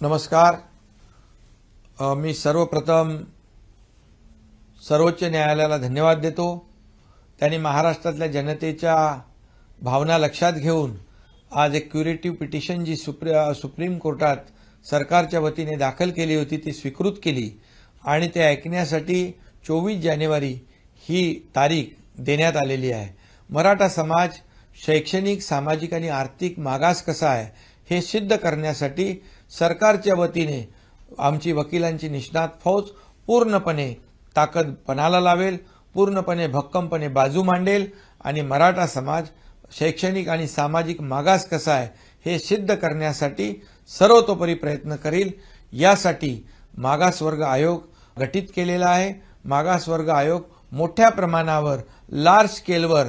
नमस्कार। मी सर्वप्रथम सर्वोच्च न्यायालयाला धन्यवाद देतो। त्यांनी महाराष्ट्रातल्या जनतेच्या भावना लक्षात घेऊन आज एक क्युरेटिव्ह पिटिशन जी सुप्रीम कोर्टात सरकारच्या वतीने दाखल केली होती ती स्वीकृत केली आणि ते ऐकण्यासाठी 24 जानेवारी ही तारीख देण्यात आलेली आहे। मराठा समाज शैक्षणिक, सामाजिक आणि आर्थिक मागास कसा आहे हे सिद्ध करण्यासाठी सरकारच्या वतीने आमची वकिलांची निष्णात फौज पूर्णपणे ताकद पणाला लावेल, पूर्णपणे भक्कमपणे बाजू मांडेल आणि मराठा समाज शैक्षणिक आणि सामाजिक मागास कसा आहे हे सिद्ध करण्यासाठी सर्वतोपरी प्रयत्न करेल। यासाठी मागासवर्ग आयोग गठीत केलेला आहे। मागासवर्ग आयोग मोठ्या प्रमाणावर लार्ज स्केलवर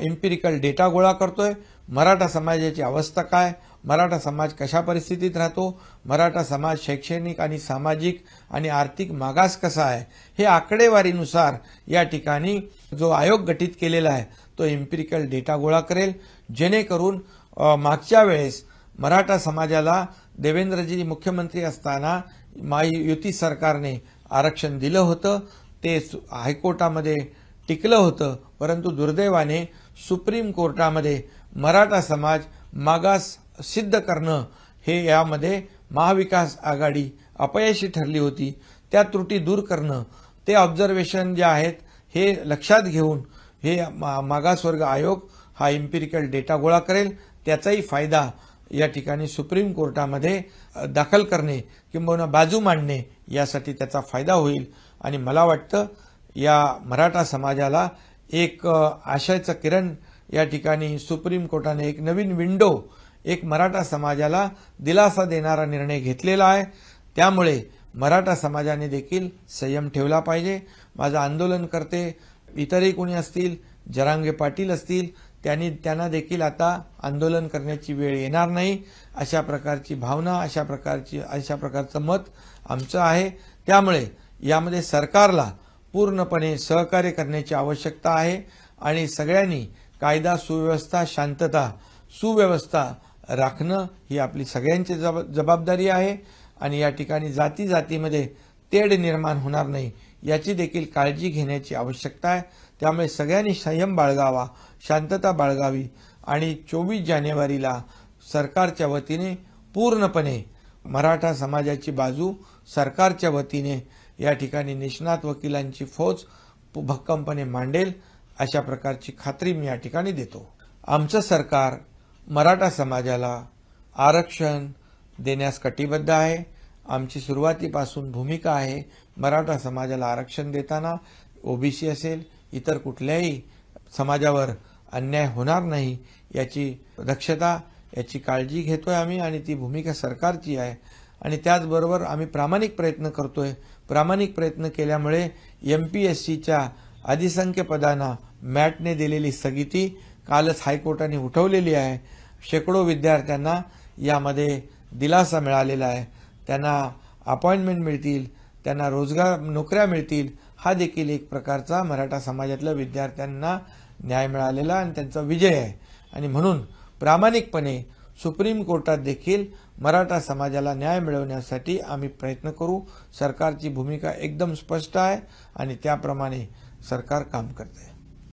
एम्पिरिकल डेटा गोळा करतोय। मराठा समाजाची अवस्था काय, मराठा समाज कशा परिस्थितीत राहतो, मराठा समाज शैक्षणिक आणि सामाजिक आणि आर्थिक मागास कसा आहे हे आकडेवारीनुसार या ठिकाणी जो आयोग गठीत केलेला आहे तो एम्पिरिकल डेटा गोळा करेल, जेणेकरून मागच्या वेळेस मराठा समाजाला देवेंद्रजी मुख्यमंत्री असताना महायुती सरकारने आरक्षण दिलं होतं, ते हायकोर्टामध्ये टिकलं होतं, परंतु दुर्दैवाने सुप्रीम कोर्टामध्ये मराठा समाज मागास सिद्ध करणं हे यामध्ये महाविकास आघाडी अपयशी ठरली होती। त्या त्रुटी दूर करणं, ते ऑब्झर्वेशन जे आहेत हे लक्षात घेऊन हे मागासवर्ग आयोग हा एम्पिरिकल डेटा गोळा करेल। त्याचाही फायदा या ठिकाणी सुप्रीम कोर्टामध्ये दाखल करणे किंवा बाजू मांडणे यासाठी त्याचा फायदा होईल आणि मला वाटतं या मराठा समाजाला एक आशेचा किरण या ठिकाणी सुप्रीम कोर्टाने एक नवीन विंडो, एक मराठा समाजाला दिलासा देणारा निर्णय घेतलेला आहे। त्यामुळे मराठा समाजाने देखील संयम ठेवला पाहिजे। माझं आंदोलनकर्ते इतरही कोणी असतील, जरांगे पाटील असतील, त्यांना देखील आता आंदोलन करण्याची वेळ येणार नाही अशा प्रकारची भावना, अशा प्रकारचं मत आमचं आहे। त्यामुळे यामध्ये सरकारला पूर्णपणे सहकार्य करण्याची आवश्यकता आहे आणि सगळ्यांनी कायदा, सुव्यवस्था, शांतता, सुव्यवस्था राखणं ही आपली सगळ्यांची जबाबदारी आहे आणि या ठिकाणी जातीमध्ये तेढ निर्माण होणार नाही याची देखील काळजी घेण्याची आवश्यकता आहे। त्यामुळे सगळ्यांनी संयम बाळगावा, शांतता बाळगावी आणि 24 जानेवारीला सरकारच्या वतीने पूर्णपणे मराठा समाजाची बाजू सरकारच्या वतीने या ठिकाणी निष्णात वकिलांची फौज भक्कमपणे मांडेल अशा प्रकारची खात्री मी या ठिकाणी देतो। आमचं सरकार मराठा समाजाला आरक्षण देण्यास कटिबद्ध आहे। आमची सुरुवातीपासून भूमिका आहे मराठा समाजाला आरक्षण देताना ओबीसी असेल, इतर कुठल्याही समाजावर अन्याय होणार नाही याची दक्षता, याची काळजी घेतोय आम्ही आणि ती भूमिका सरकारची आहे आणि त्याचबरोबर आम्ही प्रामाणिक प्रयत्न करतोय। प्रामाणिक प्रयत्न केल्यामुळे एमपीएससीच्या अधिसंख्य पदांना मॅटने दिलेली स्थगिती कालच हायकोर्टाने उठवलेली आहे। शेकडो विद्यार्थ्यांना यामध्ये दिलासा मिळालेला आहे, त्यांना अपॉइंटमेंट मिळतील, त्यांना रोजगार, नोकऱ्या मिळतील। हा देखील एक प्रकारचा मराठा समाजातल्या विद्यार्थ्यांना न्याय मिळालेला आणि त्यांचा विजय आहे आणि म्हणून प्रामाणिकपणे सुप्रीम कोर्टात देखील मराठा समाजाला न्याय मिळवण्यासाठी आम्ही प्रयत्न करू। सरकारची भूमिका एकदम स्पष्ट आहे आणि त्याप्रमाणे सरकार काम करते।